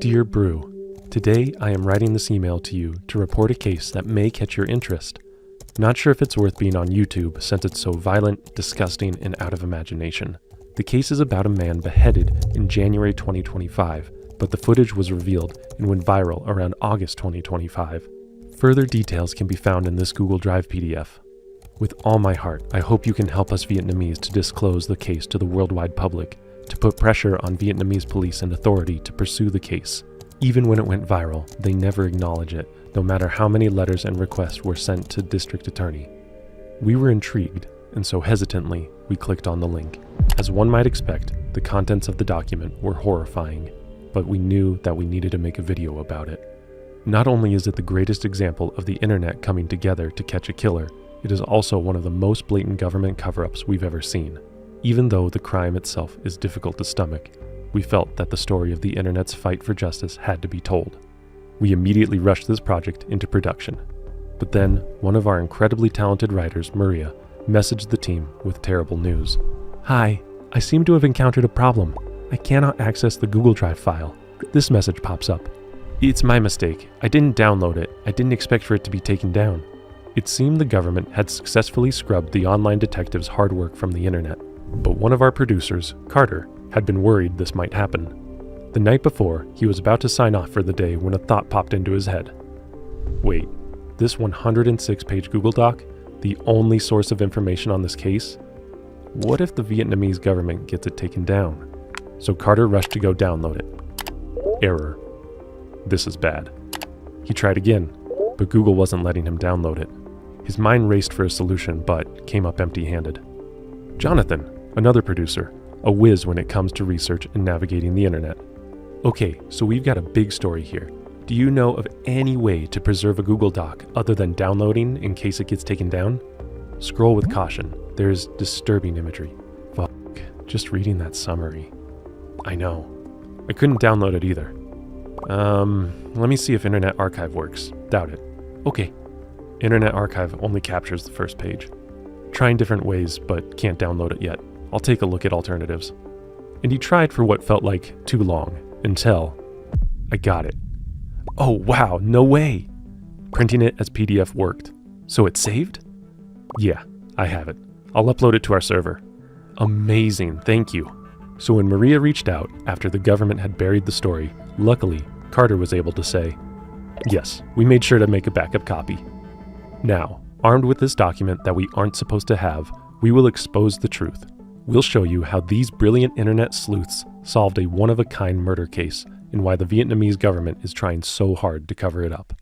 Dear Brew, today I am writing this email to you to report a case that may catch your interest. Not sure if it's worth being on YouTube since it's so violent, disgusting, and out of imagination. The case is about a man beheaded in January 2025, but the footage was revealed and went viral around August 2025. Further details can be found in this Google Drive PDF. With all my heart, I hope you can help us Vietnamese to disclose the case to the worldwide public, to put pressure on Vietnamese police and authority to pursue the case. Even when it went viral, they never acknowledge it, no matter how many letters and requests were sent to district attorney. We were intrigued, and so hesitantly, we clicked on the link. As one might expect, the contents of the document were horrifying, but we knew that we needed to make a video about it. Not only is it the greatest example of the internet coming together to catch a killer, it is also one of the most blatant government cover-ups we've ever seen. Even though the crime itself is difficult to stomach, we felt that the story of the internet's fight for justice had to be told. We immediately rushed this project into production. But then, one of our incredibly talented writers, Maria, messaged the team with terrible news. Hi, I seem to have encountered a problem. I cannot access the Google Drive file. This message pops up. It's my mistake. I didn't download it. I didn't expect for it to be taken down. It seemed the government had successfully scrubbed the online detective's hard work from the internet. But one of our producers, Carter, had been worried this might happen. The night before, he was about to sign off for the day when a thought popped into his head. Wait, this 106-page Google Doc, the only source of information on this case? What if the Vietnamese government gets it taken down? So Carter rushed to go download it. Error. This is bad. He tried again, but Google wasn't letting him download it. His mind raced for a solution, but came up empty-handed. Jonathan, another producer, a whiz when it comes to research and navigating the internet. Okay, so we've got a big story here. Do you know of any way to preserve a Google Doc other than downloading in case it gets taken down? Scroll with caution. There's disturbing imagery. Fuck, just reading that summary. I know. I couldn't download it either. Let me see if Internet Archive works. Doubt it. Okay. Internet Archive only captures the first page. Trying different ways, but can't download it yet. I'll take a look at alternatives. And he tried for what felt like too long, until I got it. Oh wow, no way! Printing it as PDF worked. So it's saved? Yeah, I have it. I'll upload it to our server. Amazing, thank you. So when Maria reached out after the government had buried the story, luckily, Carter was able to say, yes, we made sure to make a backup copy. Now, armed with this document that we aren't supposed to have, we will expose the truth. We'll show you how these brilliant internet sleuths solved a one-of-a-kind murder case and why the Vietnamese government is trying so hard to cover it up.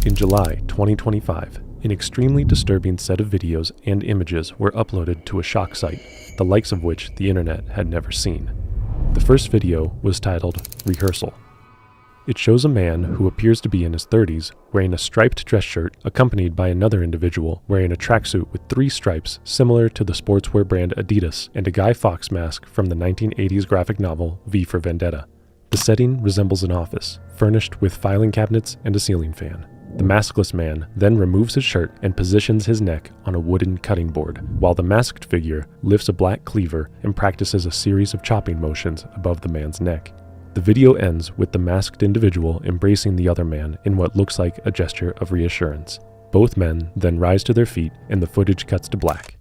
In July 2025, an extremely disturbing set of videos and images were uploaded to a shock site, the likes of which the internet had never seen. The first video was titled Rehearsal. It shows a man who appears to be in his 30s wearing a striped dress shirt accompanied by another individual wearing a tracksuit with 3 stripes similar to the sportswear brand Adidas and a Guy Fawkes mask from the 1980s graphic novel V for Vendetta. The setting resembles an office, furnished with filing cabinets and a ceiling fan. The maskless man then removes his shirt and positions his neck on a wooden cutting board, while the masked figure lifts a black cleaver and practices a series of chopping motions above the man's neck. The video ends with the masked individual embracing the other man in what looks like a gesture of reassurance. Both men then rise to their feet and the footage cuts to black.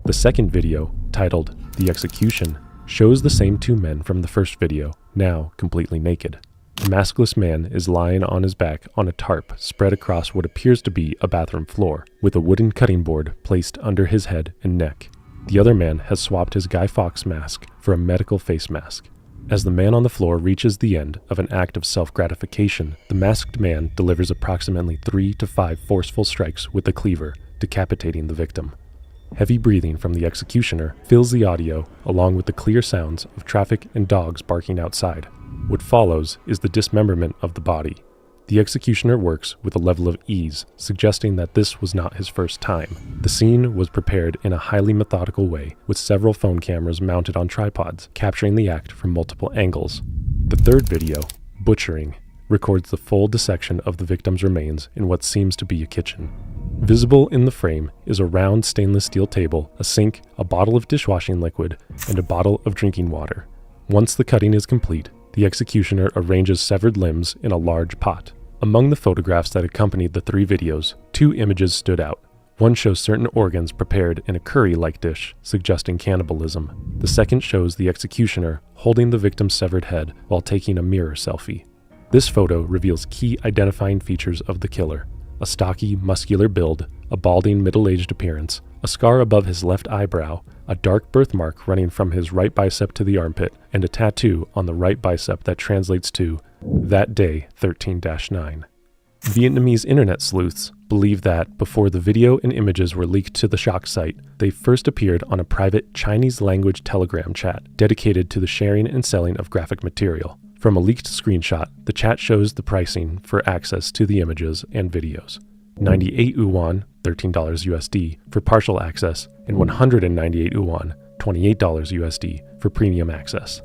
The second video, titled The Execution, shows the same 2 men from the first video, now completely naked. The maskless man is lying on his back on a tarp spread across what appears to be a bathroom floor, with a wooden cutting board placed under his head and neck. The other man has swapped his Guy Fawkes mask for a medical face mask. As the man on the floor reaches the end of an act of self-gratification, the masked man delivers approximately 3 to 5 forceful strikes with the cleaver, decapitating the victim. Heavy breathing from the executioner fills the audio, along with the clear sounds of traffic and dogs barking outside. What follows is the dismemberment of the body. The executioner works with a level of ease, suggesting that this was not his first time. The scene was prepared in a highly methodical way, with several phone cameras mounted on tripods, capturing the act from multiple angles. The third video, Butchering, records the full dissection of the victim's remains in what seems to be a kitchen. Visible in the frame is a round stainless steel table, a sink, a bottle of dishwashing liquid, and a bottle of drinking water. Once the cutting is complete, The executioner arranges severed limbs in a large pot. Among the photographs that accompanied the 3 videos, 2 images stood out. One shows certain organs prepared in a curry-like dish, suggesting cannibalism. The second shows the executioner holding the victim's severed head while taking a mirror selfie. This photo reveals key identifying features of the killer: a stocky, muscular build, a balding, middle-aged appearance, a scar above his left eyebrow, a dark birthmark running from his right bicep to the armpit, and a tattoo on the right bicep that translates to "That Day 13-9. Vietnamese internet sleuths believe that before the video and images were leaked to the shock site, they first appeared on a private Chinese-language Telegram chat dedicated to the sharing and selling of graphic material. From a leaked screenshot, the chat shows the pricing for access to the images and videos: 98 yuan, $13 USD, for partial access, and 198 yuan, $28 USD, for premium access.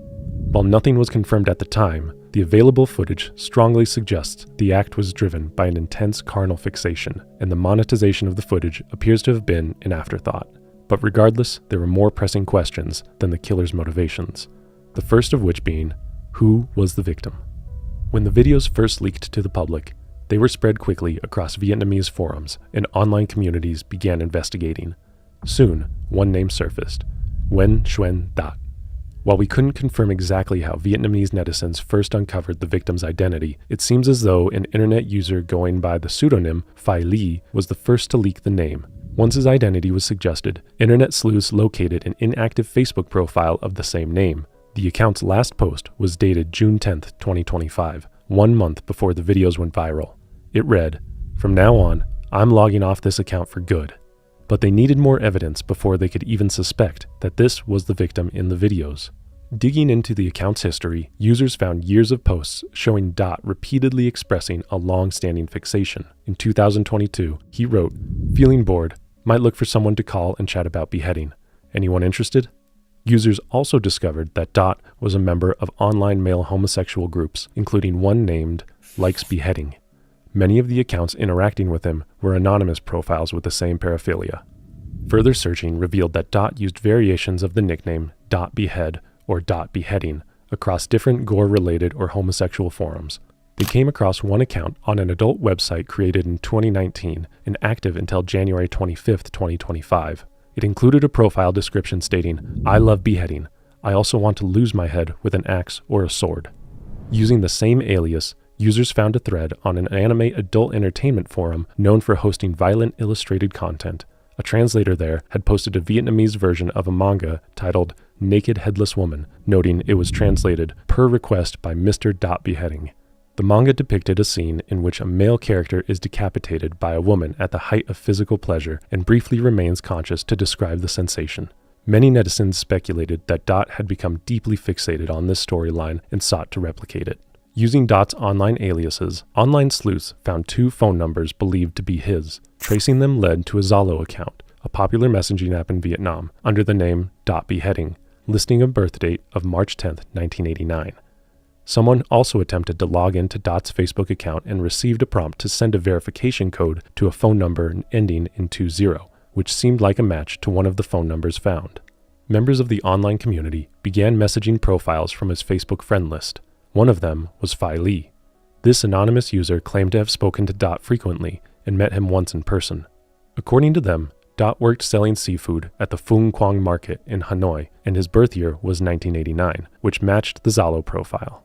While nothing was confirmed at the time, the available footage strongly suggests the act was driven by an intense carnal fixation, and the monetization of the footage appears to have been an afterthought. But regardless, there were more pressing questions than the killer's motivations, the first of which being, who was the victim? When the videos first leaked to the public, they were spread quickly across Vietnamese forums, and online communities began investigating. Soon, one name surfaced: Nguyen Xuyen Dat. While we couldn't confirm exactly how Vietnamese netizens first uncovered the victim's identity, it seems as though an internet user going by the pseudonym Phi Ly was the first to leak the name. Once his identity was suggested, internet sleuths located an inactive Facebook profile of the same name. The account's last post was dated June 10, 2025, 1 month before the videos went viral. It read, "From now on, I'm logging off this account for good." But they needed more evidence before they could even suspect that this was the victim in the videos. Digging into the account's history, users found years of posts showing Dot repeatedly expressing a long-standing fixation. In 2022, he wrote, "Feeling bored, might look for someone to call and chat about beheading. Anyone interested?" Users also discovered that Dot was a member of online male homosexual groups, including one named Likes Beheading. Many of the accounts interacting with him were anonymous profiles with the same paraphilia. Further searching revealed that Dot used variations of the nickname Dot Behead or Dot Beheading across different gore-related or homosexual forums. They came across one account on an adult website created in 2019 and active until January 25, 2025. It included a profile description stating, "I love beheading. I also want to lose my head with an axe or a sword." Using the same alias, users found a thread on an anime adult entertainment forum known for hosting violent illustrated content. A translator there had posted a Vietnamese version of a manga titled Naked Headless Woman, noting it was translated per request by Mr. Dot Beheading. The manga depicted a scene in which a male character is decapitated by a woman at the height of physical pleasure and briefly remains conscious to describe the sensation. Many netizens speculated that Dot had become deeply fixated on this storyline and sought to replicate it. Using Dot's online aliases, online sleuths found 2 phone numbers believed to be his. Tracing them led to a Zalo account, a popular messaging app in Vietnam, under the name Dot Beheading, listing a birth date of March 10, 1989. Someone also attempted to log into Dot's Facebook account and received a prompt to send a verification code to a phone number ending in 20, which seemed like a match to one of the phone numbers found. Members of the online community began messaging profiles from his Facebook friend list. One of them was Phi Ly. This anonymous user claimed to have spoken to Dot frequently and met him once in person. According to them, Dot worked selling seafood at the Phuong Quang Market in Hanoi, and his birth year was 1989, which matched the Zalo profile.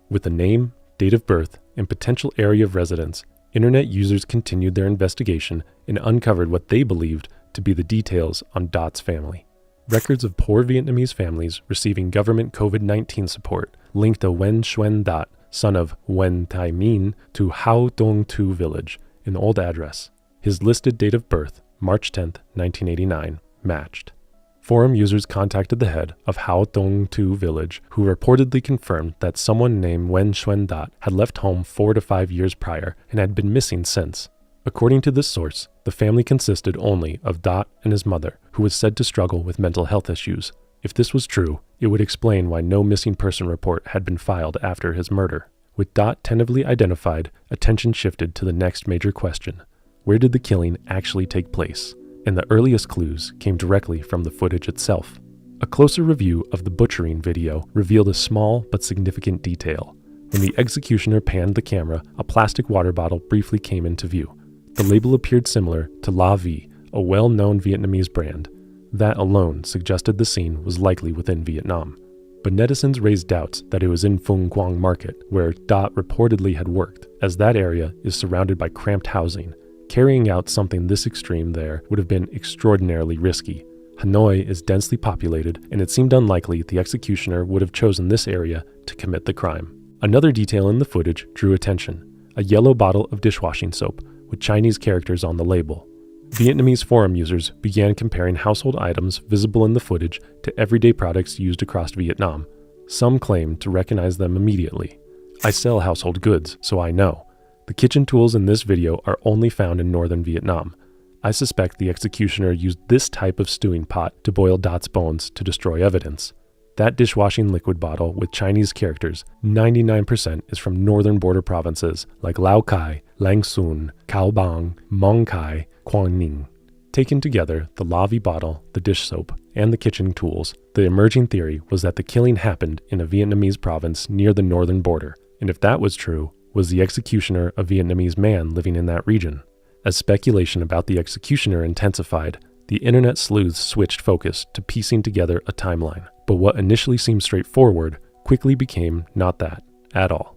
With the name, date of birth, and potential area of residence, internet users continued their investigation and uncovered what they believed to be the details on Dot's family. Records of poor Vietnamese families receiving government COVID-19 support linked a Nguyen Xuyen Dat, son of Nguyen Thai Minh, to Hao Dong Tu village, an old address. His listed date of birth, March 10, 1989, matched. Forum users contacted the head of Hao Dong Tu village, who reportedly confirmed that someone named Nguyen Xuyen Dat had left home 4 to 5 years prior and had been missing since. According to this source, the family consisted only of Dot and his mother, who was said to struggle with mental health issues. If this was true, it would explain why no missing person report had been filed after his murder. With Dot tentatively identified, attention shifted to the next major question: where did the killing actually take place? And the earliest clues came directly from the footage itself. A closer review of the butchering video revealed a small but significant detail. When the executioner panned the camera, a plastic water bottle briefly came into view. The label appeared similar to La Vie, a well-known Vietnamese brand. That alone suggested the scene was likely within Vietnam. But netizens raised doubts that it was in Phuong Quang Market, where Dot reportedly had worked, as that area is surrounded by cramped housing. Carrying out something this extreme there would have been extraordinarily risky. Hanoi is densely populated, and it seemed unlikely the executioner would have chosen this area to commit the crime. Another detail in the footage drew attention: a yellow bottle of dishwashing soap with Chinese characters on the label. Vietnamese forum users began comparing household items visible in the footage to everyday products used across Vietnam. Some claimed to recognize them immediately. I sell household goods, so I know. The kitchen tools in this video are only found in northern Vietnam. I suspect the executioner used this type of stewing pot to boil Dot's bones to destroy evidence. That dishwashing liquid bottle with Chinese characters, 99% is from northern border provinces like Lao Cai, Lang Son, Cao Bang, Mong Khai, Quang Ninh. Taken together, the La Vie bottle, the dish soap, and the kitchen tools, the emerging theory was that the killing happened in a Vietnamese province near the northern border. And if that was true, was the executioner a Vietnamese man living in that region? As speculation about the executioner intensified, the internet sleuths switched focus to piecing together a timeline. But what initially seemed straightforward quickly became not that at all.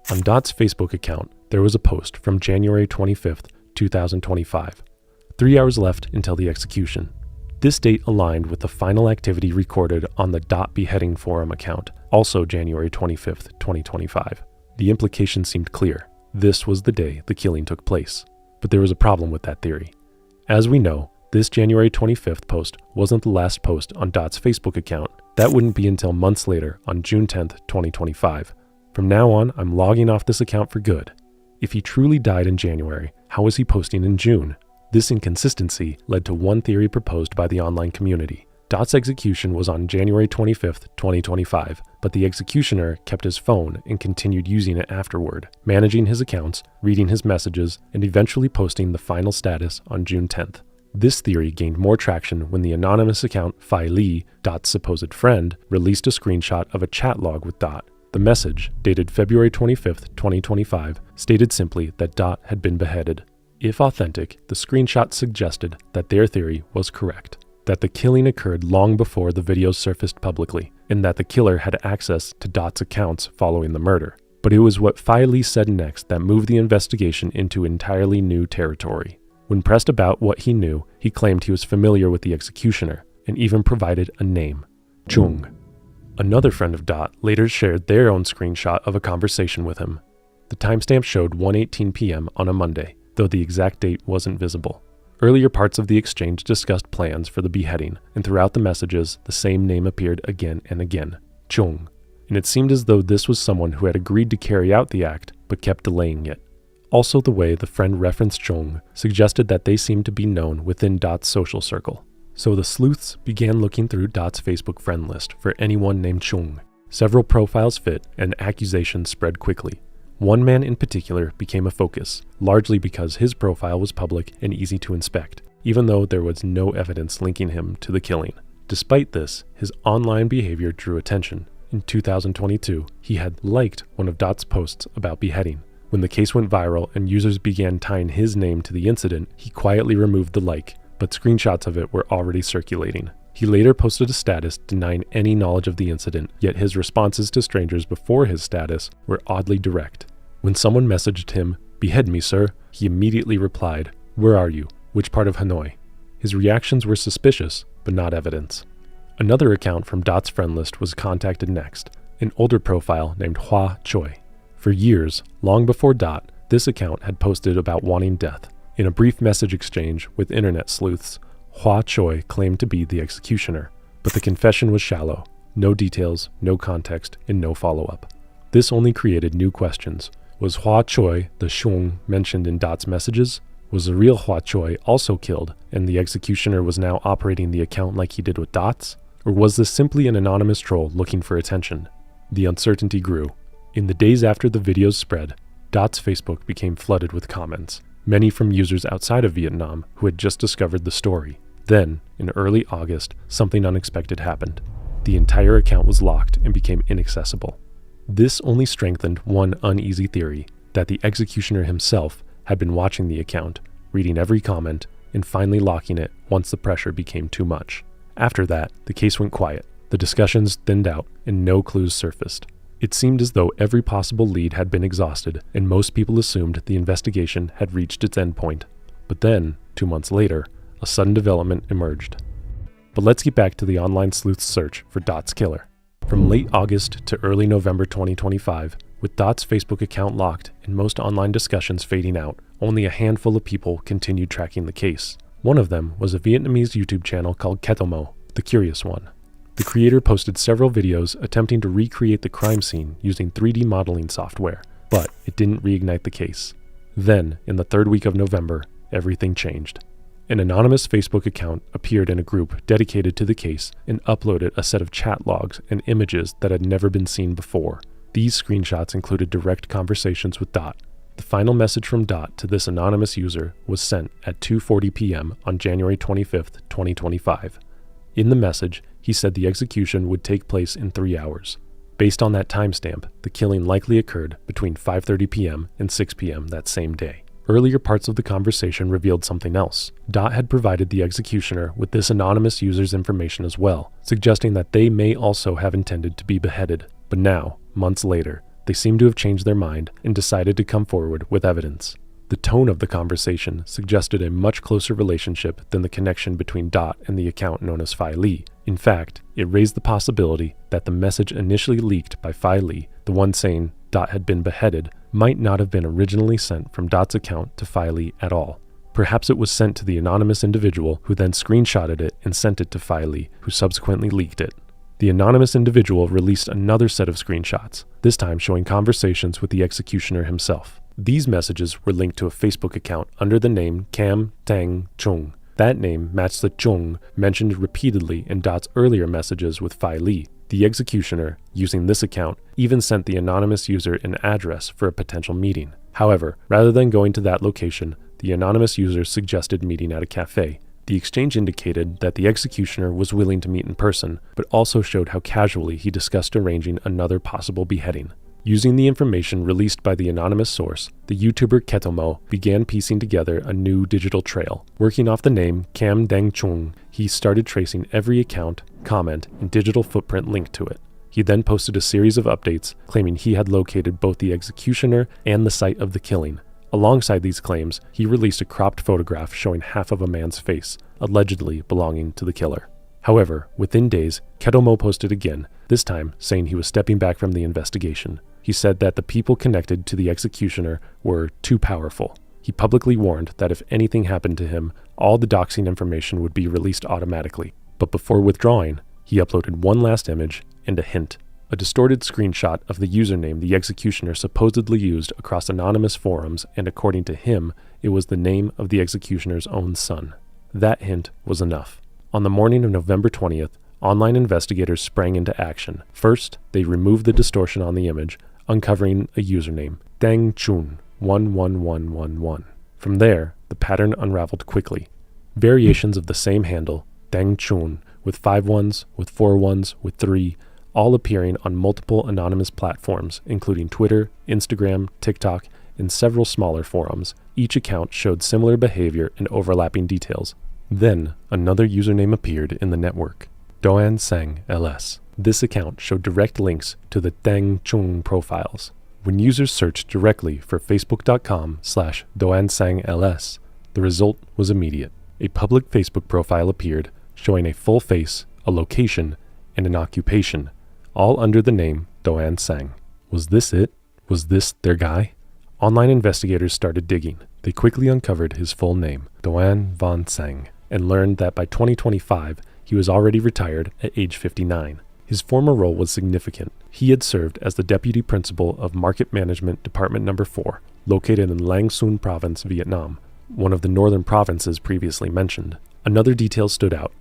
On Dot's Facebook account, there was a post from January 25th, 2025. 3 hours left until the execution. This date aligned with the final activity recorded on the Dot Beheading Forum account, also January 25th, 2025. The implication seemed clear. This was the day the killing took place. But there was a problem with that theory. As we know, this January 25th post wasn't the last post on Dot's Facebook account. That wouldn't be until months later on June 10th, 2025. From now on, I'm logging off this account for good. If he truly died in January, how was he posting in June? This inconsistency led to one theory proposed by the online community. Dot's execution was on January 25th, 2025, but the executioner kept his phone and continued using it afterward, managing his accounts, reading his messages, and eventually posting the final status on June 10th. This theory gained more traction when the anonymous account Phi Li, Dot's supposed friend, released a screenshot of a chat log with Dot. The message, dated February 25th, 2025, stated simply that Dot had been beheaded. If authentic, the screenshot suggested that their theory was correct, that the killing occurred long before the videos surfaced publicly, and that the killer had access to Dot's accounts following the murder. But it was what Phi Li said next that moved the investigation into entirely new territory. When pressed about what he knew, he claimed he was familiar with the executioner, and even provided a name: Chung. Another friend of Dot later shared their own screenshot of a conversation with him. The timestamp showed 1:18 p.m. on a Monday, though the exact date wasn't visible. Earlier parts of the exchange discussed plans for the beheading, and throughout the messages, the same name appeared again and again: Chung. And it seemed as though this was someone who had agreed to carry out the act, but kept delaying it. Also, the way the friend referenced Chung suggested that they seemed to be known within Dot's social circle. So the sleuths began looking through Dot's Facebook friend list for anyone named Chung. Several profiles fit, and accusations spread quickly. One man in particular became a focus, largely because his profile was public and easy to inspect, even though there was no evidence linking him to the killing. Despite this, his online behavior drew attention. In 2022, he had liked one of Dot's posts about beheading. When the case went viral and users began tying his name to the incident, he quietly removed the like, but screenshots of it were already circulating. He later posted a status denying any knowledge of the incident, yet his responses to strangers before his status were oddly direct. When someone messaged him, "Behead me, sir," he immediately replied, "Where are you? Which part of Hanoi?" His reactions were suspicious, but not evidence. Another account from Dot's friend list was contacted next, an older profile named Hua Choi. For years, long before Dot, this account had posted about wanting death. In a brief message exchange with internet sleuths, Hua Choi claimed to be the executioner, but the confession was shallow. No details, no context, and no follow-up. This only created new questions. Was Hua Choi the Shung mentioned in Dot's messages? Was the real Hua Choi also killed, and the executioner was now operating the account like he did with Dot's? Or was this simply an anonymous troll looking for attention? The uncertainty grew. In the days after the videos spread, Dot's Facebook became flooded with comments, many from users outside of Vietnam who had just discovered the story. Then, in early August, something unexpected happened. The entire account was locked and became inaccessible. This only strengthened one uneasy theory, that the executioner himself had been watching the account, reading every comment, and finally locking it once the pressure became too much. After that, the case went quiet. The discussions thinned out and no clues surfaced. It seemed as though every possible lead had been exhausted, and most people assumed the investigation had reached its endpoint. But then, 2 months later, a sudden development emerged. But let's get back to the online sleuth's search for Dot's killer. From late August to early November 2025, with Dot's Facebook account locked and most online discussions fading out, only a handful of people continued tracking the case. One of them was a Vietnamese YouTube channel called Ketomo, The Curious One. The creator posted several videos attempting to recreate the crime scene using 3D modeling software, but it didn't reignite the case. Then, in the third week of November, everything changed. An anonymous Facebook account appeared in a group dedicated to the case and uploaded a set of chat logs and images that had never been seen before. These screenshots included direct conversations with Dot. The final message from Dot to this anonymous user was sent at 2:40 p.m. on January 25, 2025. In the message, he said the execution would take place in 3 hours. Based on that timestamp, the killing likely occurred between 5:30 p.m. and 6 p.m. that same day. Earlier parts of the conversation revealed something else. Dot had provided the executioner with this anonymous user's information as well, suggesting that they may also have intended to be beheaded. But now, months later, they seem to have changed their mind and decided to come forward with evidence. The tone of the conversation suggested a much closer relationship than the connection between Dot and the account known as Phi Li. In fact, it raised the possibility that the message initially leaked by Phi Li, the one saying Dot had been beheaded, might not have been originally sent from Dot's account to Phi Li at all. Perhaps it was sent to the anonymous individual who then screenshotted it and sent it to Phi Li, who subsequently leaked it. The anonymous individual released another set of screenshots, this time showing conversations with the executioner himself. These messages were linked to a Facebook account under the name Cam Tang Chung. That name matched the Chung mentioned repeatedly in Dot's earlier messages with Phi Li. The executioner, using this account, even sent the anonymous user an address for a potential meeting. However, rather than going to that location, the anonymous user suggested meeting at a cafe. The exchange indicated that the executioner was willing to meet in person, but also showed how casually he discussed arranging another possible beheading. Using the information released by the anonymous source, the YouTuber Ketomo began piecing together a new digital trail. Working off the name Cam Dang Chung, he started tracing every account, comment, and digital footprint linked to it. He then posted a series of updates claiming he had located both the executioner and the site of the killing. Alongside these claims, he released a cropped photograph showing half of a man's face, allegedly belonging to the killer. However, within days, Ketomo posted again, this time saying he was stepping back from the investigation. He said that the people connected to the executioner were too powerful. He publicly warned that if anything happened to him, all the doxing information would be released automatically. But before withdrawing, he uploaded one last image and a hint. A distorted screenshot of the username the executioner supposedly used across anonymous forums, and according to him, it was the name of the executioner's own son. That hint was enough. On the morning of November 20th, online investigators sprang into action. First, they removed the distortion on the image, uncovering a username, Dang Chun 11111. From there, the pattern unraveled quickly. Variations of the same handle, Dang Chun, with 5 ones, with 4 ones, with 3, all appearing on multiple anonymous platforms, including Twitter, Instagram, TikTok, and several smaller forums. Each account showed similar behavior and overlapping details. Then, another username appeared in the network, Doan Sang LS. This account showed direct links to the Dang Chung profiles. When users searched directly for facebook.com/DoanSangLS, the result was immediate. A public Facebook profile appeared, showing a full face, a location, and an occupation, all under the name Doan Sang. Was this it? Was this their guy? Online investigators started digging. They quickly uncovered his full name, Doan Von Sang, and learned that by 2025, he was already retired at age 59. His former role was significant. He had served as the deputy principal of Market Management Department No. 4, located in Lang Son Province, Vietnam, one of the northern provinces previously mentioned. Another detail stood out.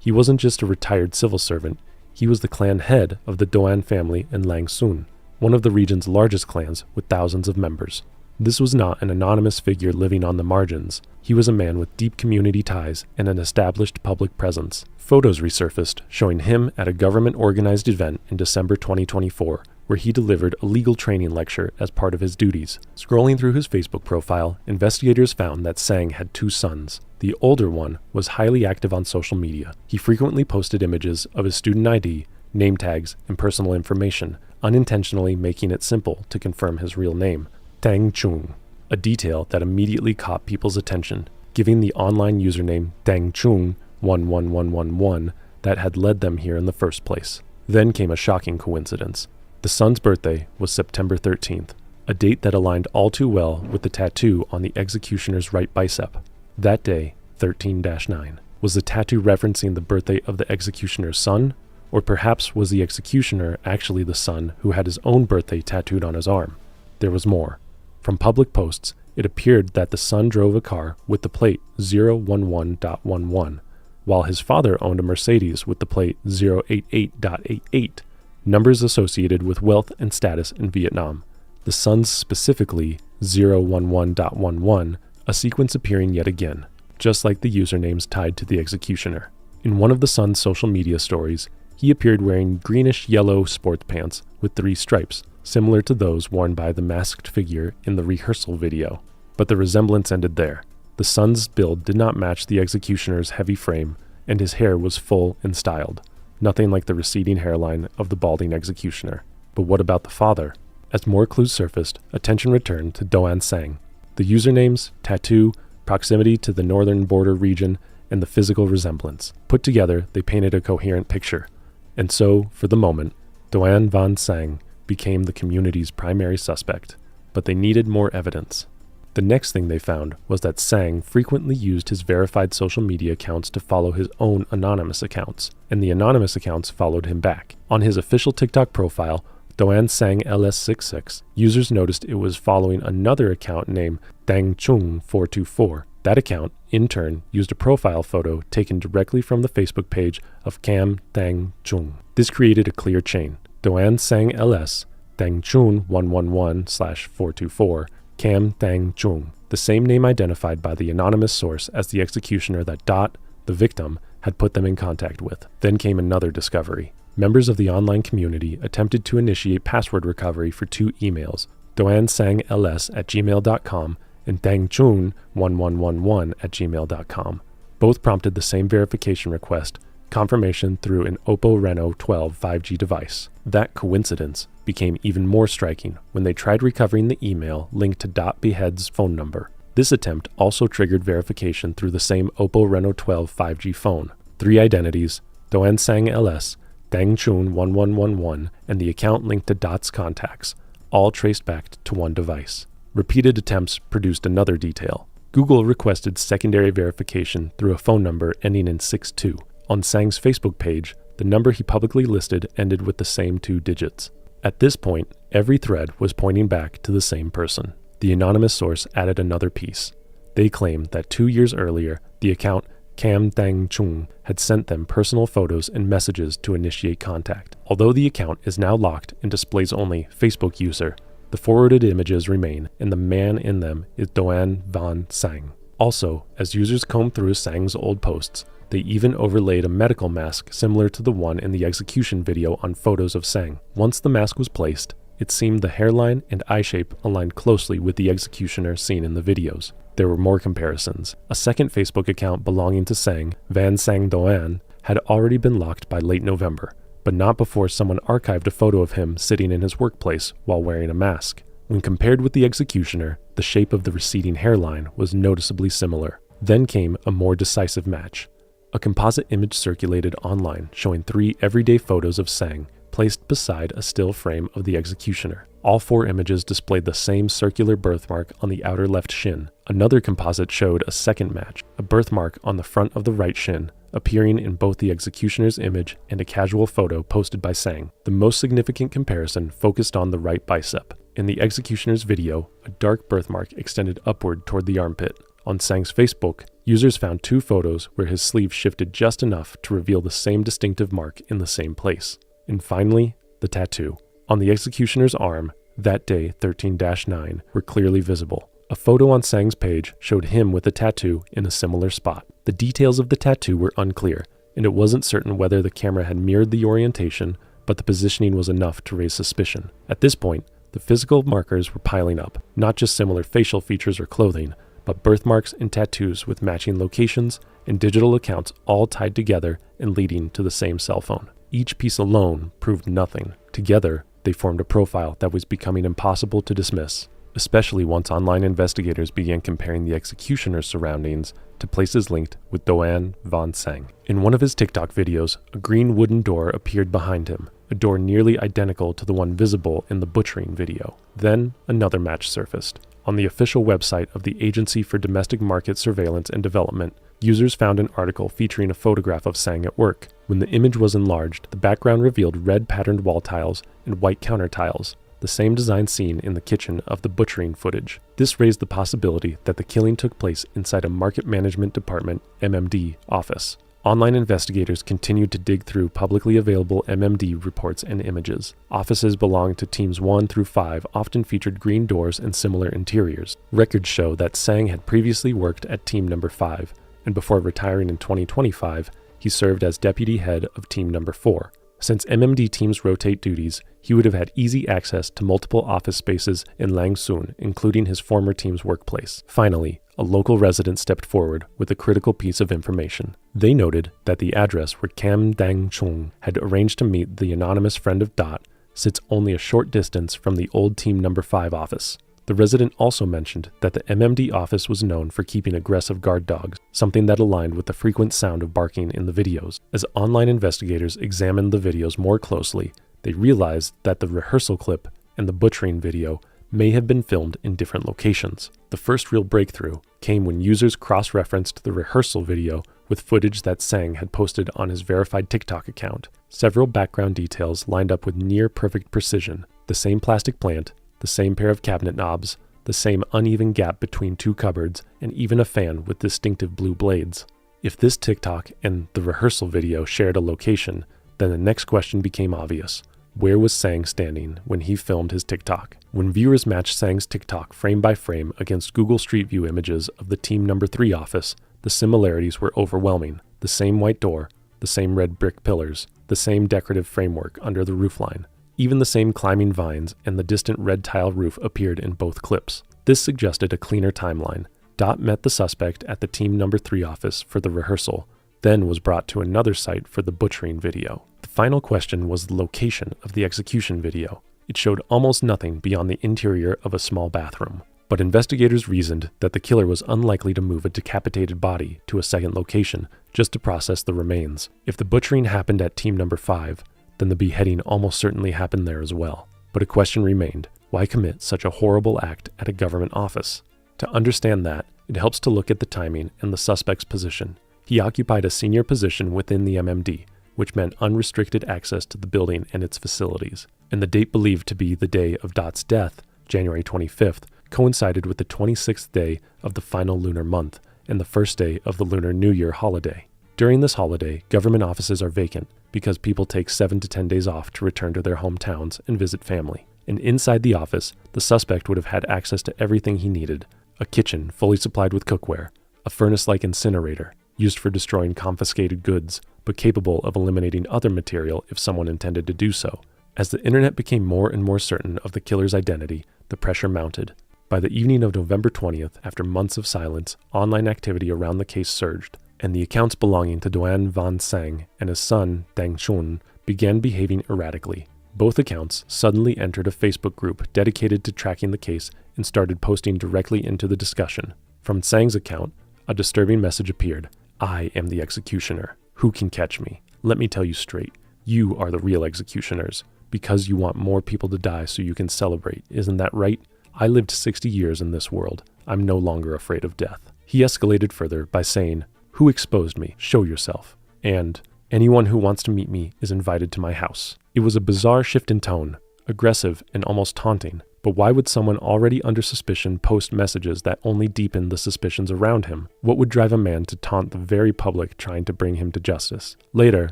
He wasn't just a retired civil servant, he was the clan head of the Doan family in Lang Son, one of the region's largest clans with thousands of members. This was not an anonymous figure living on the margins. He was a man with deep community ties and an established public presence. Photos resurfaced showing him at a government-organized event in December 2024, where he delivered a legal training lecture as part of his duties. Scrolling through his Facebook profile, investigators found that Sang had 2 sons. The older one was highly active on social media. He frequently posted images of his student ID, name tags, and personal information, unintentionally making it simple to confirm his real name, Tang Chung, a detail that immediately caught people's attention, giving the online username Tang Chung 11111 that had led them here in the first place. Then came a shocking coincidence. The son's birthday was September 13th, a date that aligned all too well with the tattoo on the executioner's right bicep. That day, 13-9. Was the tattoo referencing the birthday of the executioner's son? Or perhaps was the executioner actually the son who had his own birthday tattooed on his arm? There was more. From public posts, it appeared that the son drove a car with the plate 011.11, while his father owned a Mercedes with the plate 088.88, numbers associated with wealth and status in Vietnam. The son's specifically 011.11, a sequence appearing yet again, just like the usernames tied to the executioner. In one of the son's social media stories, he appeared wearing greenish-yellow sports pants with 3 stripes, similar to those worn by the masked figure in the rehearsal video. But the resemblance ended there. The son's build did not match the executioner's heavy frame, and his hair was full and styled, nothing like the receding hairline of the balding executioner. But what about the father? As more clues surfaced, attention returned to Doan Sang. The usernames, tattoo, proximity to the northern border region, and the physical resemblance. Put together, they painted a coherent picture. And so, for the moment, Doan Van Sang became the community's primary suspect. But they needed more evidence. The next thing they found was that Sang frequently used his verified social media accounts to follow his own anonymous accounts, and the anonymous accounts followed him back. On his official TikTok profile, Doan Sang LS66, users noticed it was following another account named Tang Chung 424. That account, in turn, used a profile photo taken directly from the Facebook page of Cam Tang Chung. This created a clear chain. Doan Sang LS, Tang Chung 111/424, Cam Tang Chung, the same name identified by the anonymous source as the executioner that Dot, the victim, had put them in contact with. Then came another discovery. Members of the online community attempted to initiate password recovery for 2 emails, doansangls@gmail.com and tangchun1111@gmail.com. Both prompted the same verification request, confirmation through an Oppo Reno 12 5G device. That coincidence became even more striking when they tried recovering the email linked to Dot Behead's phone number. This attempt also triggered verification through the same Oppo Reno 12 5G phone. 3 identities, Doan Sang LS, Tang Chun 1111, and the account linked to Dot's contacts, all traced back to one device. Repeated attempts produced another detail. Google requested secondary verification through a phone number ending in 62. On Sang's Facebook page, the number he publicly listed ended with the same 2 digits. At this point, every thread was pointing back to the same person. The anonymous source added another piece. They claimed that 2 years earlier, the account Cam Tang Chung had sent them personal photos and messages to initiate contact. Although the account is now locked and displays only Facebook user, the forwarded images remain, and the man in them is Doan Van Sang. Also, as users combed through Sang's old posts, they even overlaid a medical mask similar to the one in the execution video on photos of Sang. Once the mask was placed, it seemed the hairline and eye shape aligned closely with the executioner seen in the videos. There were more comparisons. A second Facebook account belonging to Sang, Van Sang Doan, had already been locked by late November, but not before someone archived a photo of him sitting in his workplace while wearing a mask. When compared with the executioner, the shape of the receding hairline was noticeably similar. Then came a more decisive match. A composite image circulated online showing 3 everyday photos of Sang placed beside a still frame of the executioner. All 4 images displayed the same circular birthmark on the outer left shin. Another composite showed a second match, a birthmark on the front of the right shin, appearing in both the executioner's image and a casual photo posted by Sang. The most significant comparison focused on the right bicep. In the executioner's video, a dark birthmark extended upward toward the armpit. On Sang's Facebook, users found 2 photos where his sleeve shifted just enough to reveal the same distinctive mark in the same place. And finally, the tattoo. On the executioner's arm, that day 13-9, were clearly visible. A photo on Tsang's page showed him with a tattoo in a similar spot. The details of the tattoo were unclear, and it wasn't certain whether the camera had mirrored the orientation, but the positioning was enough to raise suspicion. At this point, the physical markers were piling up, not just similar facial features or clothing, but birthmarks and tattoos with matching locations and digital accounts all tied together and leading to the same cell phone. Each piece alone proved nothing. Together, they formed a profile that was becoming impossible to dismiss, especially once online investigators began comparing the executioner's surroundings to places linked with Doan Van Sang. In one of his TikTok videos, a green wooden door appeared behind him, a door nearly identical to the one visible in the butchering video. Then, another match surfaced. On the official website of the Agency for Domestic Market Surveillance and Development, users found an article featuring a photograph of Sang at work. When the image was enlarged, the background revealed red patterned wall tiles and white counter tiles, the same design seen in the kitchen of the butchering footage. This raised the possibility that the killing took place inside a Market Management Department (MMD) office. Online investigators continued to dig through publicly available MMD reports and images. Offices belonging to teams 1 through 5 often featured green doors and similar interiors. Records show that Sang had previously worked at team number 5, and before retiring in 2025, he served as deputy head of team number 4. Since MMD teams rotate duties, he would have had easy access to multiple office spaces in Lang Soon, including his former team's workplace. Finally, a local resident stepped forward with a critical piece of information. They noted that the address where Kam Dang Chung had arranged to meet the anonymous friend of Dot sits only a short distance from the old team number 5 office. The resident also mentioned that the MMD office was known for keeping aggressive guard dogs, something that aligned with the frequent sound of barking in the videos. As online investigators examined the videos more closely, they realized that the rehearsal clip and the butchering video may have been filmed in different locations. The first real breakthrough came when users cross-referenced the rehearsal video with footage that Sang had posted on his verified TikTok account. Several background details lined up with near-perfect precision: the same plastic plant, the same pair of cabinet knobs, the same uneven gap between two cupboards, and even a fan with distinctive blue blades. If this TikTok and the rehearsal video shared a location, then the next question became obvious. Where was Sang standing when he filmed his TikTok? When viewers matched Sang's TikTok frame by frame against Google Street View images of the team number 3 office, the similarities were overwhelming. The same white door, the same red brick pillars, the same decorative framework under the roofline. Even the same climbing vines and the distant red tile roof appeared in both clips. This suggested a cleaner timeline. Dot met the suspect at the team number 3 office for the rehearsal, then was brought to another site for the butchering video. The final question was the location of the execution video. It showed almost nothing beyond the interior of a small bathroom. But investigators reasoned that the killer was unlikely to move a decapitated body to a second location just to process the remains. If the butchering happened at team number 5, then the beheading almost certainly happened there as well. But a question remained: why commit such a horrible act at a government office? To understand that, it helps to look at the timing and the suspect's position. He occupied a senior position within the MMD, which meant unrestricted access to the building and its facilities. And the date believed to be the day of Dot's death, January 25th, coincided with the 26th day of the final lunar month and the first day of the Lunar New Year holiday. During this holiday, government offices are vacant because people take 7 to 10 days off to return to their hometowns and visit family. And inside the office, the suspect would have had access to everything he needed: a kitchen fully supplied with cookware, a furnace-like incinerator used for destroying confiscated goods, but capable of eliminating other material if someone intended to do so. As the internet became more and more certain of the killer's identity, the pressure mounted. By the evening of November 20th, after months of silence, online activity around the case surged, and the accounts belonging to Doan Van Sang and his son, Dang Chun, began behaving erratically. Both accounts suddenly entered a Facebook group dedicated to tracking the case and started posting directly into the discussion. From Sang's account, a disturbing message appeared: "I am the executioner. Who can catch me? Let me tell you straight. You are the real executioners. Because you want more people to die so you can celebrate. Isn't that right? I lived 60 years in this world. I'm no longer afraid of death." He escalated further by saying, "Who exposed me? Show yourself. And anyone who wants to meet me is invited to my house." It was a bizarre shift in tone, aggressive and almost taunting. But why would someone already under suspicion post messages that only deepened the suspicions around him? What would drive a man to taunt the very public trying to bring him to justice? Later,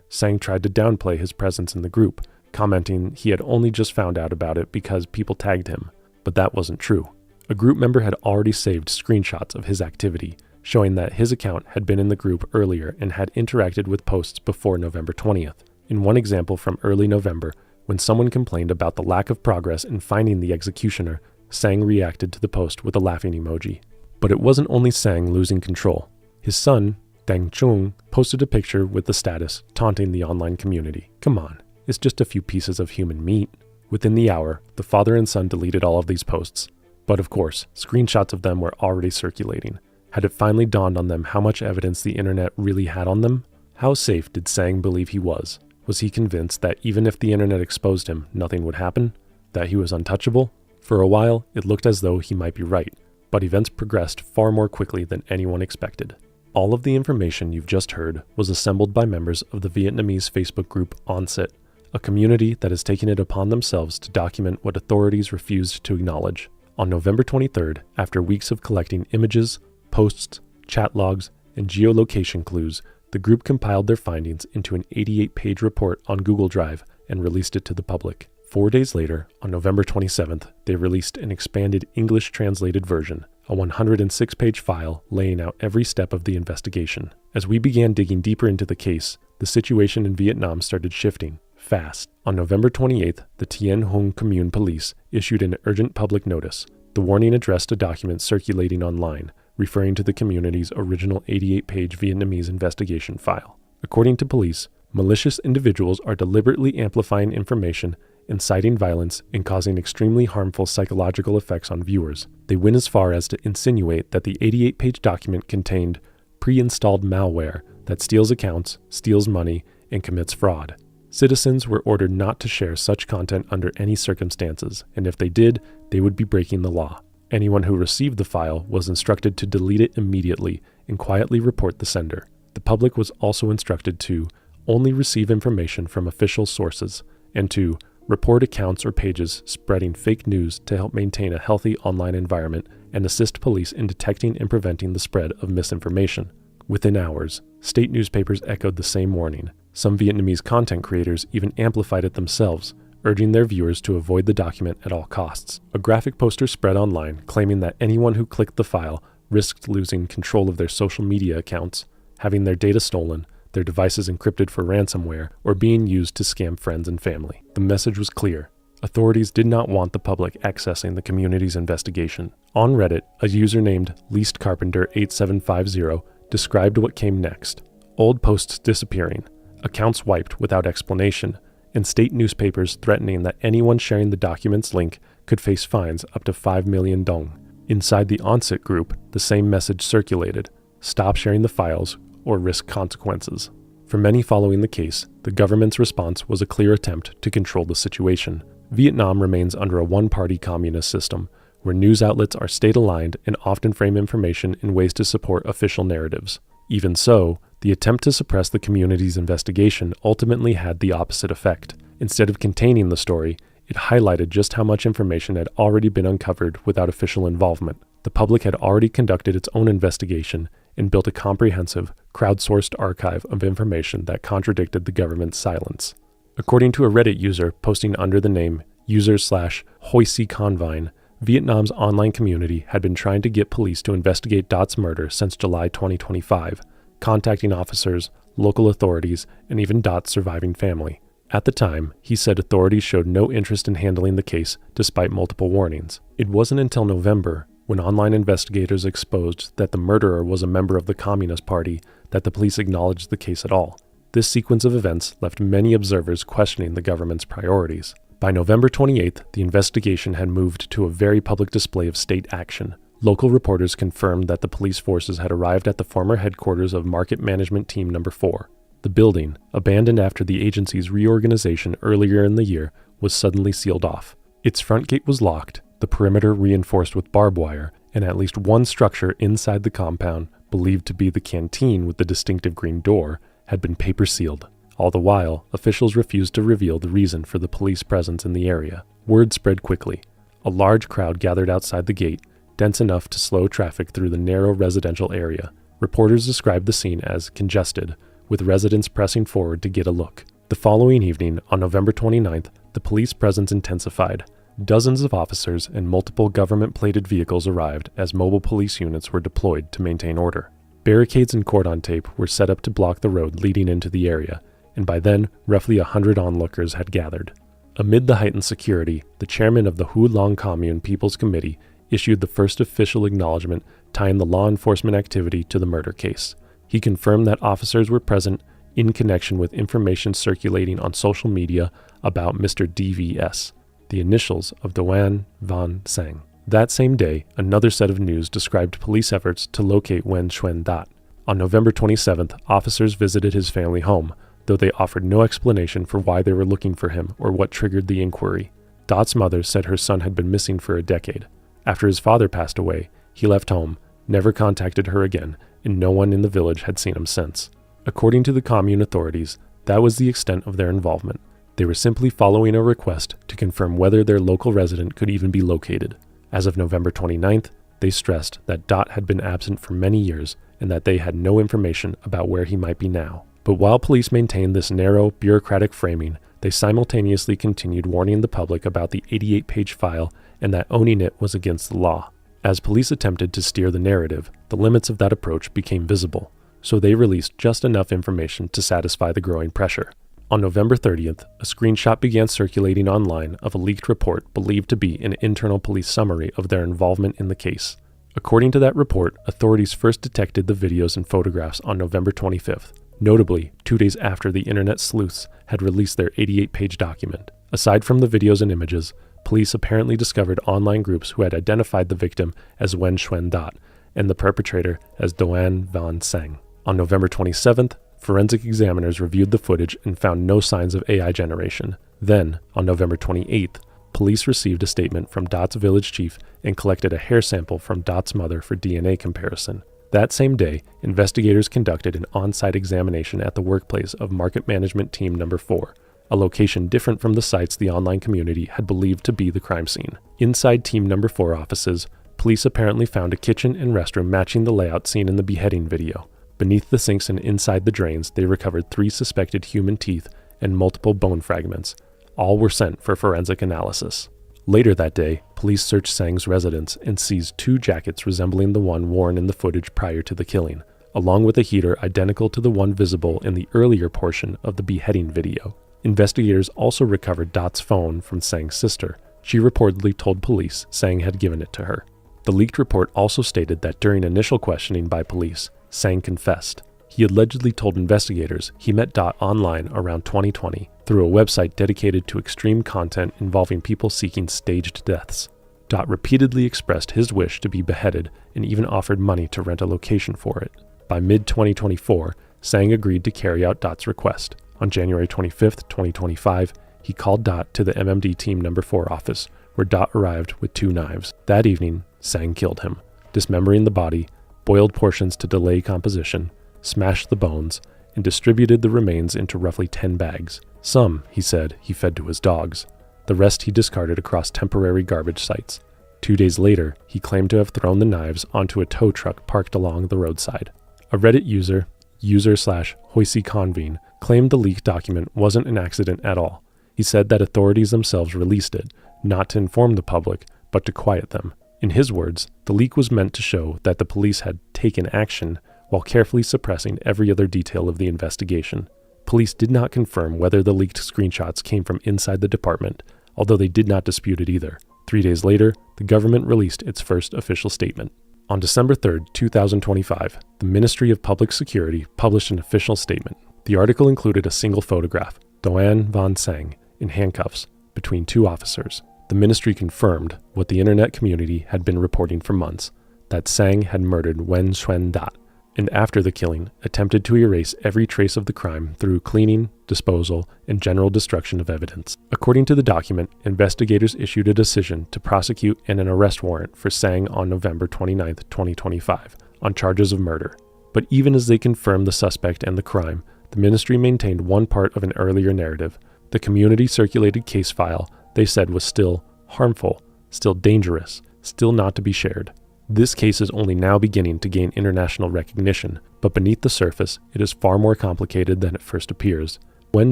Sang tried to downplay his presence in the group, commenting he had only just found out about it because people tagged him. But that wasn't true. A group member had already saved screenshots of his activity, showing that his account had been in the group earlier and had interacted with posts before November 20th. In one example from early November, when someone complained about the lack of progress in finding the executioner, Sang reacted to the post with a laughing emoji. But it wasn't only Sang losing control. His son, Dang Chung, posted a picture with the status, taunting the online community. Come on, it's just a few pieces of human meat. Within the hour, the father and son deleted all of these posts. But of course, screenshots of them were already circulating. Had it finally dawned on them how much evidence the internet really had on them? How safe did Sang believe he was? Was he convinced that even if the internet exposed him, nothing would happen? That he was untouchable? For a while, it looked as though he might be right, but events progressed far more quickly than anyone expected. All of the information you've just heard was assembled by members of the Vietnamese Facebook group Onset, a community that has taken it upon themselves to document what authorities refused to acknowledge. On November 23rd, after weeks of collecting images, posts, chat logs, and geolocation clues, the group compiled their findings into an 88-page report on Google Drive and released it to the public. 4 days later, on November 27th, they released an expanded English-translated version, a 106-page file laying out every step of the investigation. As we began digging deeper into the case, the situation in Vietnam started shifting, fast. On November 28th, the Tien Hung Commune Police issued an urgent public notice. The warning addressed a document circulating online, referring to the community's original 88-page Vietnamese investigation file. According to police, malicious individuals are deliberately amplifying information, inciting violence, and causing extremely harmful psychological effects on viewers. They went as far as to insinuate that the 88-page document contained pre-installed malware that steals accounts, steals money, and commits fraud. Citizens were ordered not to share such content under any circumstances, and if they did, they would be breaking the law. Anyone who received the file was instructed to delete it immediately and quietly report the sender. The public was also instructed to only receive information from official sources and to report accounts or pages spreading fake news to help maintain a healthy online environment and assist police in detecting and preventing the spread of misinformation. Within hours, state newspapers echoed the same warning. Some Vietnamese content creators even amplified it themselves, urging their viewers to avoid the document at all costs. A graphic poster spread online claiming that anyone who clicked the file risked losing control of their social media accounts, having their data stolen, their devices encrypted for ransomware, or being used to scam friends and family. The message was clear. Authorities did not want the public accessing the community's investigation. On Reddit, a user named LeastCarpenter8750 described what came next. Old posts disappearing, accounts wiped without explanation, and state newspapers threatening that anyone sharing the document's link could face fines up to 5 million dong. Inside the Onset group, the same message circulated: stop sharing the files or risk consequences. For many following the case, the government's response was a clear attempt to control the situation. Vietnam remains under a one-party communist system, where news outlets are state-aligned and often frame information in ways to support official narratives. Even so, the attempt to suppress the community's investigation ultimately had the opposite effect. Instead of containing the story, it highlighted just how much information had already been uncovered without official involvement. The public had already conducted its own investigation and built a comprehensive, crowdsourced archive of information that contradicted the government's silence. According to a Reddit user posting under the name user/HoiSiConvine, Vietnam's online community had been trying to get police to investigate Dot's murder since July 2025, contacting officers, local authorities, and even Dot's surviving family. At the time, he said authorities showed no interest in handling the case despite multiple warnings. It wasn't until November, when online investigators exposed that the murderer was a member of the Communist Party, that the police acknowledged the case at all. This sequence of events left many observers questioning the government's priorities. By November 28th, the investigation had moved to a very public display of state action. Local reporters confirmed that the police forces had arrived at the former headquarters of Market Management Team No. 4. The building, abandoned after the agency's reorganization earlier in the year, was suddenly sealed off. Its front gate was locked, the perimeter reinforced with barbed wire, and at least one structure inside the compound, believed to be the canteen with the distinctive green door, had been paper sealed. All the while, officials refused to reveal the reason for the police presence in the area. Word spread quickly. A large crowd gathered outside the gate, dense enough to slow traffic through the narrow residential area. Reporters described the scene as congested, with residents pressing forward to get a look. The following evening, on November 29th, the police presence intensified. Dozens of officers and multiple government-plated vehicles arrived as mobile police units were deployed to maintain order. Barricades and cordon tape were set up to block the road leading into the area, and by then, roughly 100 onlookers had gathered. Amid the heightened security, the chairman of the Hulong Commune People's Committee issued the first official acknowledgement tying the law enforcement activity to the murder case. He confirmed that officers were present in connection with information circulating on social media about Mr. DVS, the initials of Doan Van Sang. That same day, another set of news described police efforts to locate Wen Xuan Dat. On November 27th, officers visited his family home, though they offered no explanation for why they were looking for him or what triggered the inquiry. Dat's mother said her son had been missing for a decade. After his father passed away, he left home, never contacted her again, and no one in the village had seen him since. According to the commune authorities, that was the extent of their involvement. They were simply following a request to confirm whether their local resident could even be located. As of November 29th, they stressed that Dot had been absent for many years and that they had no information about where he might be now. But while police maintained this narrow, bureaucratic framing, they simultaneously continued warning the public about the 88-page file and that owning it was against the law. As police attempted to steer the narrative, the limits of that approach became visible, so they released just enough information to satisfy the growing pressure. On November 30th, a screenshot began circulating online of a leaked report believed to be an internal police summary of their involvement in the case. According to that report, authorities first detected the videos and photographs on November 25th, notably 2 days after the internet sleuths had released their 88-page document. Aside from the videos and images, police apparently discovered online groups who had identified the victim as Wen Xuan Dat and the perpetrator as Doan Van Sang. On November 27th, forensic examiners reviewed the footage and found no signs of AI generation. Then, on November 28th, police received a statement from Dot's village chief and collected a hair sample from Dot's mother for DNA comparison. That same day, investigators conducted an on-site examination at the workplace of Market Management Team No. 4, a location different from the sites the online community had believed to be the crime scene. Inside Team No. 4 offices, police apparently found a kitchen and restroom matching the layout seen in the beheading video. Beneath the sinks and inside the drains, they recovered 3 suspected human teeth and multiple bone fragments. All were sent for forensic analysis. Later that day, police searched Sang's residence and seized 2 jackets resembling the one worn in the footage prior to the killing, along with a heater identical to the one visible in the earlier portion of the beheading video. Investigators also recovered Dot's phone from Sang's sister. She reportedly told police Sang had given it to her. The leaked report also stated that during initial questioning by police, Sang confessed. He allegedly told investigators he met Dot online around 2020 through a website dedicated to extreme content involving people seeking staged deaths. Dot repeatedly expressed his wish to be beheaded and even offered money to rent a location for it. By mid-2024, Sang agreed to carry out Dot's request. On January 25, 2025, he called Dot to the MMD Team No. 4 office, where Dot arrived with 2 knives. That evening, Sang killed him, dismembering the body, boiled portions to delay composition, smashed the bones, and distributed the remains into roughly 10 bags. Some, he said, he fed to his dogs. The rest he discarded across temporary garbage sites. 2 days later, he claimed to have thrown the knives onto a tow truck parked along the roadside. A Reddit user, user/HoiseyConvene, claimed the leaked document wasn't an accident at all. He said that authorities themselves released it, not to inform the public, but to quiet them. In his words, the leak was meant to show that the police had taken action while carefully suppressing every other detail of the investigation. Police did not confirm whether the leaked screenshots came from inside the department, although they did not dispute it either. 3 days later, the government released its first official statement. On December 3, 2025, the Ministry of Public Security published an official statement. The article included a single photograph, Doan Van Sang, in handcuffs, between 2 officers. The ministry confirmed what the internet community had been reporting for months, that Sang had murdered Wen Xuan Dat, and after the killing, attempted to erase every trace of the crime through cleaning, disposal, and general destruction of evidence. According to the document, investigators issued a decision to prosecute and an arrest warrant for Sang on November 29, 2025, on charges of murder. But even as they confirmed the suspect and the crime, the ministry maintained one part of an earlier narrative. The community-circulated case file, they said, was still harmful, still dangerous, still not to be shared. This case is only now beginning to gain international recognition, but beneath the surface, it is far more complicated than it first appears. Nguyen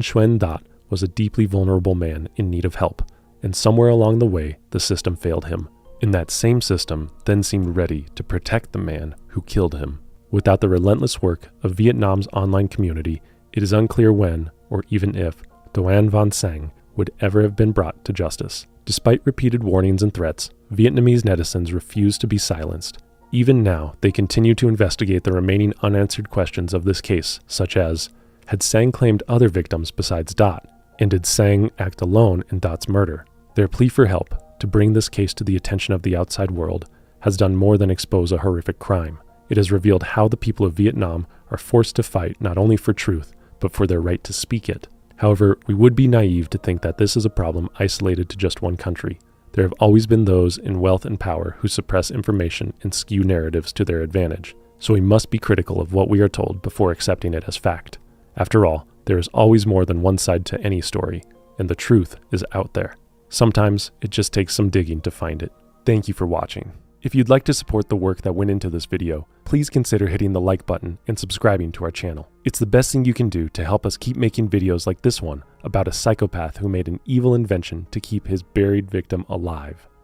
Xuyen Dat was a deeply vulnerable man in need of help, and somewhere along the way, the system failed him. And that same system then seemed ready to protect the man who killed him. Without the relentless work of Vietnam's online community, it is unclear when, or even if, Doan Van Sang would ever have been brought to justice. Despite repeated warnings and threats, Vietnamese netizens refused to be silenced. Even now, they continue to investigate the remaining unanswered questions of this case, such as, had Sang claimed other victims besides Dot? And did Sang act alone in Dot's murder? Their plea for help, to bring this case to the attention of the outside world, has done more than expose a horrific crime. It has revealed how the people of Vietnam are forced to fight not only for truth, but for their right to speak it. However, we would be naive to think that this is a problem isolated to just one country. There have always been those in wealth and power who suppress information and skew narratives to their advantage, so we must be critical of what we are told before accepting it as fact. After all, there is always more than one side to any story, and the truth is out there. Sometimes it just takes some digging to find it. Thank you for watching. If you'd like to support the work that went into this video, please consider hitting the like button and subscribing to our channel. It's the best thing you can do to help us keep making videos like this one about a psychopath who made an evil invention to keep his buried victim alive.